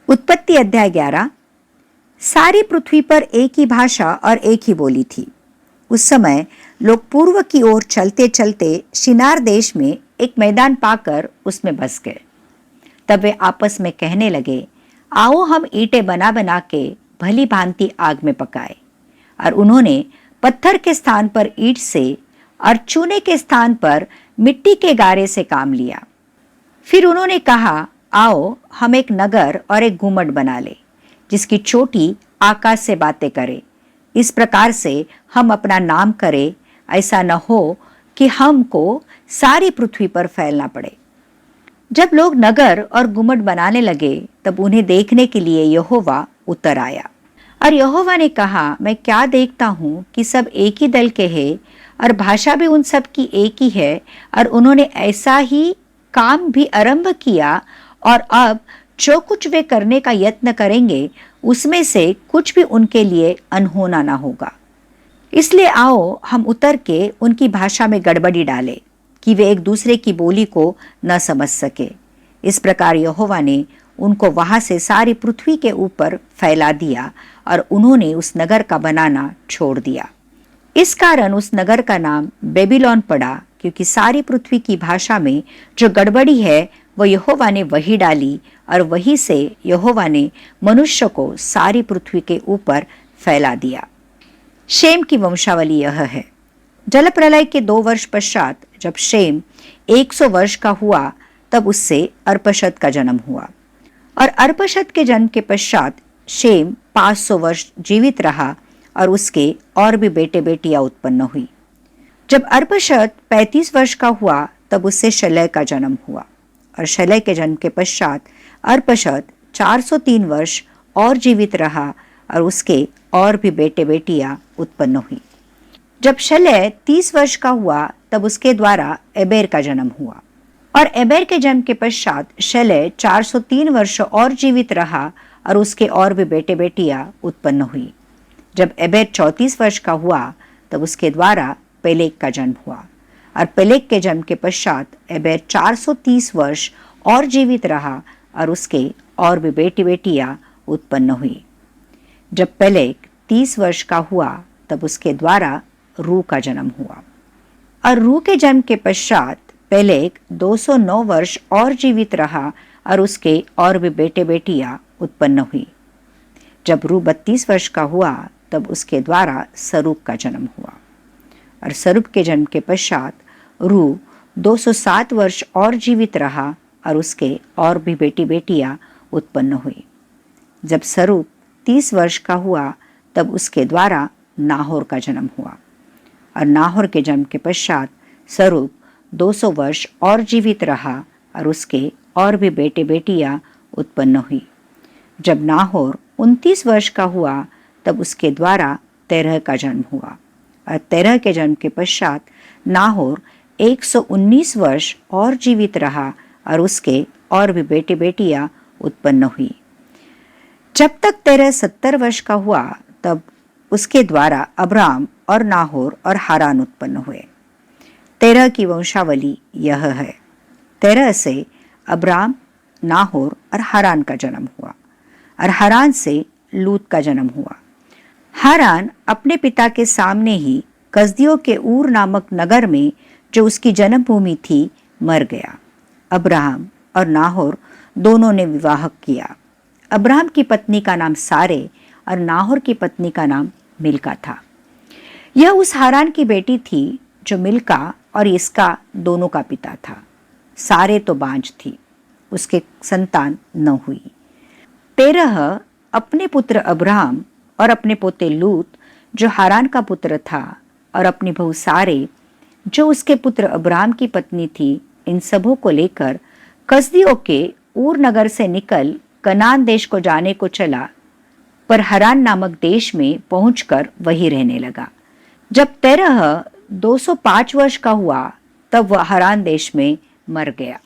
उत्पत्ति अध्याय 11। सारी पृथ्वी पर एक ही भाषा और एक ही बोली थी। उस समय लोग पूर्व की ओर चलते चलते शिनार देश में एक मैदान पाकर उसमें बस गए। तब वे आपस में कहने लगे, आओ हम ईंटें बना बना के भली भांति आग में पकाए। और उन्होंने पत्थर के स्थान पर ईंट से और चूने के स्थान पर मिट्टी के गारे से काम लिया। फिर उन्होंने कहा, आओ हम एक नगर और एक गुम्मट बना ले, जिसकी चोटी आकाश से बातें करे। इस प्रकार से हम अपना नाम करें, ऐसा न हो कि हमको सारी पृथ्वी पर फैलना पड़े। जब लोग नगर और गुम्मट बनाने लगे, तब उन्हें देखने के लिए यहोवा उतर आया। और यहोवा ने कहा, मैं क्या देखता हूँ कि सब एक ही दल के हैं और भाषा भी उन सब की एक ही है, और उन्होंने ऐसा ही काम भी आरंभ किया, और अब जो कुछ वे करने का यत्न करेंगे उसमें से कुछ भी उनके लिए अनहोना ना होगा। इसलिए आओ हम उतर के उनकी भाषा में गड़बड़ी डालें कि वे एक दूसरे की बोली को न समझ सके। इस प्रकार यहोवा ने उनको वहां से सारी पृथ्वी के ऊपर फैला दिया और उन्होंने उस नगर का बनाना छोड़ दिया। इस कारण उस नगर का नाम बेबीलोन पड़ा, क्योंकि सारी पृथ्वी की भाषा में जो गड़बड़ी है वो यहोवा ने वही डाली, और वही से यहोवा ने मनुष्य को सारी पृथ्वी के ऊपर फैला दिया। शेम की वंशावली यह है। जल प्रलय के 2 वर्ष पश्चात जब शेम 100 वर्ष का हुआ, तब उससे अर्पशद का जन्म हुआ। और अर्पशद के जन्म के पश्चात शेम 500 वर्ष जीवित रहा, और उसके और भी बेटे बेटियां उत्पन्न हुई। जब अर्पशद 35 वर्ष का हुआ, तब उससे शलय का जन्म हुआ। और शलय के जन्म के पश्चात अर्पशद 403 वर्ष और जीवित रहा, और उसके और भी बेटे बेटियां उत्पन्न हुई। जब शलय 30 वर्ष का हुआ, तब उसके द्वारा एबेर का जन्म हुआ। और एबेर के जन्म के पश्चात शलय 403 वर्ष और जीवित रहा, और उसके और भी बेटे बेटियां उत्पन्न हुई। जब एबेर 34 वर्ष का हुआ, तब उसके द्वारा पेलेग का जन्म हुआ। और पेलेग के जन्म के पश्चात एबेर 430 वर्ष और जीवित रहा, और उसके और भी बेटी बेटियां उत्पन्न हुई। जब पेलेग 30 वर्ष का हुआ, तब उसके द्वारा रू का जन्म हुआ। और रू के जन्म के पश्चात पेलेग 209 वर्ष और जीवित रहा, और उसके और भी बेटे बेटियां उत्पन्न हुई। जब रू 32 वर्ष का हुआ, तब उसके द्वारा सरूग का जन्म हुआ। और सरूग के जन्म के पश्चात रू 207 वर्ष और जीवित रहा, और उसके और भी बेटी बेटियां उत्पन्न हुई। जब सरूग 30 वर्ष का हुआ, तब उसके द्वारा नाहोर का जन्म हुआ। और नाहोर के जन्म के पश्चात सरूग 200 वर्ष और जीवित रहा, और उसके और भी बेटे बेटियां उत्पन्न हुई। जब नाहोर 29 वर्ष का हुआ, तब उसके द्वारा तेरह का जन्म हुआ। और तेरह के जन्म के पश्चात नाहोर 119 वर्ष और जीवित रहा, और उसके और भी बेटे बेटियां उत्पन्न हुई। जब तक तेरह 70 वर्ष का हुआ, तब उसके द्वारा अब्राम और नाहोर और हारान उत्पन्न हुए। तेरह की वंशावली यह है। तेरह से अब्राम, नाहोर और हारान का जन्म हुआ, और हारान से लूत का जन्म हुआ। हारान अपने पिता के सामने ही कसदियों के ऊर नामक नगर में, जो उसकी जन्मभूमि थी, मर गया। अब्राहम और नाहोर दोनों ने विवाह किया। अब्राहम की पत्नी का नाम सारे और नाहोर की पत्नी का नाम मिल्का था। यह उस हारान की बेटी थी जो मिल्का और इसका दोनों का पिता था। सारे तो बांझ थी, उसके संतान न हुई। तेरह अपने पुत्र अब्राहम और अपने पोते लूत जो हारान का पुत्र था, और अपनी बहू सारे जो उसके पुत्र अब्राहम की पत्नी थी, इन सबों को लेकर कसदियों के ऊर नगर से निकल कनान देश को जाने को चला, पर हारान नामक देश में पहुंचकर वहीं रहने लगा। जब तेरह 205 वर्ष का हुआ, तब वह हारान देश में मर गया।